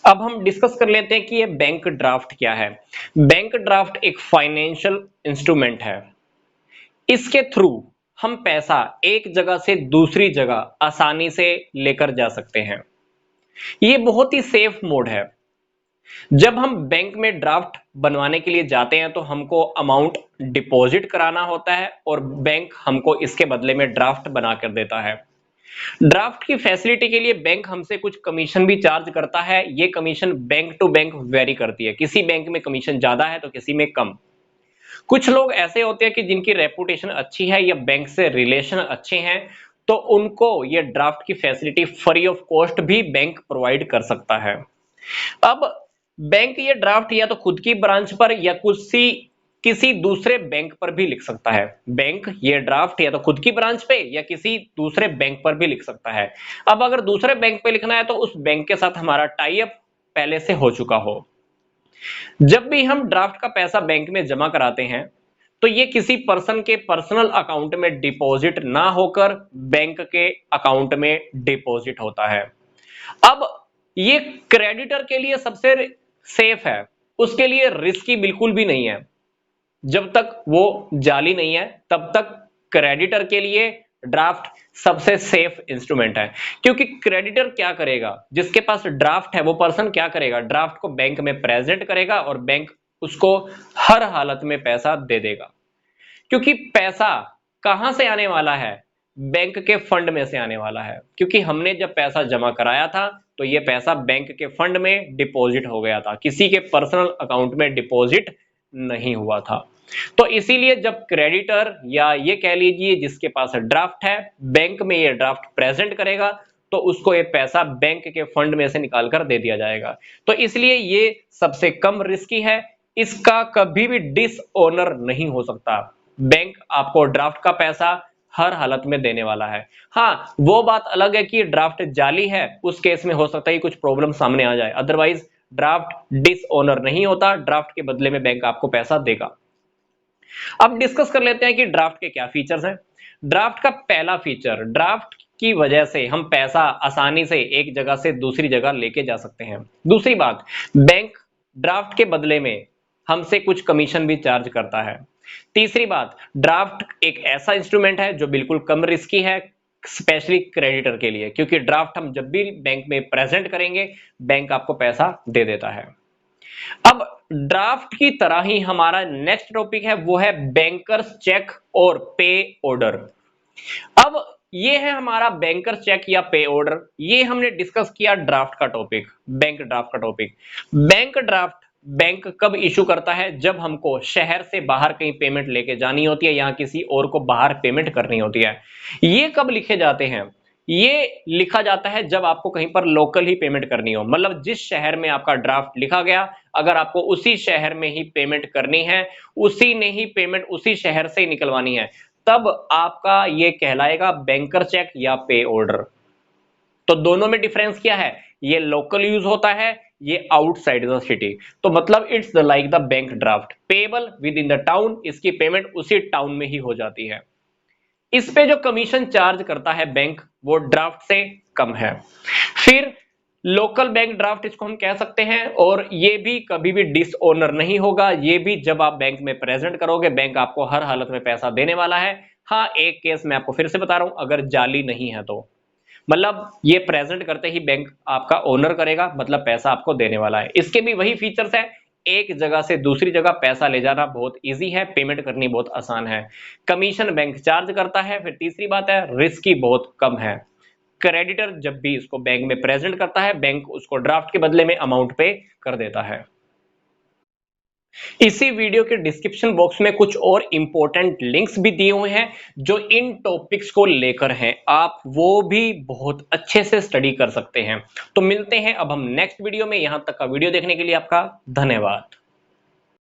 अब हम डिस्कस कर लेते हैं कि ये बैंक ड्राफ्ट क्या है। बैंक ड्राफ्ट एक फाइनेंशियल इंस्ट्रूमेंट है। इसके थ्रू हम पैसा एक जगह से दूसरी जगह आसानी से लेकर जा सकते हैं। ये बहुत ही सेफ मोड है। जब हम बैंक में ड्राफ्ट बनवाने के लिए जाते हैं तो हमको अमाउंट डिपॉजिट कराना होता है और बैंक हमको इसके बदले में ड्राफ्ट बना कर देता है। ड्राफ्ट की फैसिलिटी के लिए बैंक हमसे कुछ कमीशन भी चार्ज करता है। ये commission bank to bank vary करती है, किसी बैंक में कमीशन ज्यादा है तो किसी में कम। कुछ लोग ऐसे होते हैं कि जिनकी रेपुटेशन अच्छी है या बैंक से रिलेशन अच्छे हैं, तो उनको ये ड्राफ्ट की फैसिलिटी फ्री ऑफ कॉस्ट भी बैंक प्रोवाइड कर सकता है। अब बैंक ये ड्राफ्ट या तो खुद की ब्रांच पर या किसी दूसरे बैंक पर भी लिख सकता है। बैंक ये ड्राफ्ट या तो खुद की ब्रांच पे या किसी दूसरे बैंक पर भी लिख सकता है। अब अगर दूसरे बैंक पे लिखना है तो उस बैंक के साथ हमारा टाई अप पहले से हो चुका हो। जब भी हम ड्राफ्ट का पैसा बैंक में जमा कराते हैं तो ये किसी पर्सन के पर्सनल अकाउंट में डिपॉजिट ना होकर बैंक के अकाउंट में डिपॉजिट होता है। अब ये क्रेडिटर के लिए सबसे सेफ है, उसके लिए रिस्की बिल्कुल भी नहीं है। जब तक वो जाली नहीं है तब तक क्रेडिटर के लिए ड्राफ्ट सबसे सेफ इंस्ट्रूमेंट है। क्योंकि क्रेडिटर क्या करेगा, जिसके पास ड्राफ्ट है वो पर्सन क्या करेगा, ड्राफ्ट को बैंक में प्रेजेंट करेगा और बैंक उसको हर हालत में पैसा दे देगा। क्योंकि पैसा कहां से आने वाला है, बैंक के फंड में से आने वाला है। क्योंकि हमने जब पैसा जमा कराया था तो ये पैसा बैंक के फंड में डिपॉजिट हो गया था, किसी के पर्सनल अकाउंट में डिपॉजिट नहीं हुआ था। तो इसीलिए जब क्रेडिटर या ये कह लीजिए जिसके पास ड्राफ्ट है, बैंक में ये ड्राफ्ट प्रेजेंट करेगा तो उसको ये पैसा बैंक के फंड में से निकाल कर दे दिया जाएगा। तो इसलिए ये सबसे कम रिस्की है, इसका कभी भी डिसओनर नहीं हो सकता। बैंक आपको ड्राफ्ट का पैसा हर हालत में देने वाला है। हाँ, वो बात अलग है कि ड्राफ्ट जाली है, उस केस में हो सकता है कुछ प्रॉब्लम सामने आ जाए, अदरवाइज ड्राफ्ट डिसओनर नहीं होता, ड्राफ्ट के बदले में बैंक आपको पैसा देगा। अब डिस्कस कर लेते हैं कि ड्राफ्ट के क्या फीचर्स हैं। ड्राफ्ट का पहला फीचर, ड्राफ्ट की वजह से हम पैसा आसानी से एक जगह से दूसरी जगह लेके जा सकते हैं। दूसरी बात, बैंक ड्राफ्ट के बदले में हमसे कुछ कमीशन भी चार्ज करता है। तीसरी बात, ड्राफ्ट एक ऐसा इंस्ट्रूमेंट है जो बिल्कुल कम रिस्की है, स्पेशली क्रेडिटर के लिए, क्योंकि ड्राफ्ट हम जब भी बैंक में प्रेजेंट करेंगे बैंक आपको पैसा दे देता है। अब ड्राफ्ट की तरह ही हमारा नेक्स्ट टॉपिक है, वो है बैंकर्स चेक और पे ऑर्डर। अब ये है हमारा बैंकर चेक या पे ऑर्डर। ये हमने डिस्कस किया ड्राफ्ट का टॉपिक, बैंक ड्राफ्ट का टॉपिक। बैंक ड्राफ्ट बैंक कब इशू करता है, जब हमको शहर से बाहर कहीं पेमेंट लेके जानी होती है, यहां किसी और को बाहर पेमेंट करनी होती है। ये कब लिखे जाते हैं, ये लिखा जाता है जब आपको कहीं पर लोकल ही पेमेंट करनी हो। मतलब जिस शहर में आपका ड्राफ्ट लिखा गया, अगर आपको उसी शहर में ही पेमेंट करनी है, उसी ने ही पेमेंट उसी शहर से ही निकलवानी है, तब आपका ये कहलाएगा बैंकर चेक या पे ऑर्डर। तो दोनों में डिफरेंस क्या है, ये लोकल यूज होता है, ये आउटसाइड द सिटी। तो मतलब it's the like the bank draft, payable with in the town, इसकी पेमेंट उसी टाउन में ही हो जाती है। इस पे जो कमीशन चार्ज करता है बैंक, वो ड्राफ्ट से कम है। फिर लोकल बैंक ड्राफ्ट इसको हम कह सकते हैं, और ये भी कभी भी डिसओनर नहीं होगा। ये भी जब आप बैंक में प्रेजेंट करोगे बैंक आपको हर हालत में पैसा देने वाला है। हाँ, एक केस मैं आपको फिर से बता रहा हूं, अगर जाली नहीं है तो, मतलब ये प्रेजेंट करते ही बैंक आपका ओनर करेगा, मतलब पैसा आपको देने वाला है। इसके भी वही फीचर्स है, एक जगह से दूसरी जगह पैसा ले जाना बहुत इजी है, पेमेंट करनी बहुत आसान है, कमीशन बैंक चार्ज करता है। फिर तीसरी बात है, रिस्क बहुत कम है। क्रेडिटर जब भी इसको बैंक में प्रेजेंट करता है, बैंक उसको ड्राफ्ट के बदले में अमाउंट पे कर देता है। इसी वीडियो के डिस्क्रिप्शन बॉक्स में कुछ और इंपॉर्टेंट लिंक्स भी दिए हुए हैं जो इन टॉपिक्स को लेकर हैं, आप वो भी बहुत अच्छे से स्टडी कर सकते हैं। तो मिलते हैं अब हम नेक्स्ट वीडियो में। यहां तक का वीडियो देखने के लिए आपका धन्यवाद।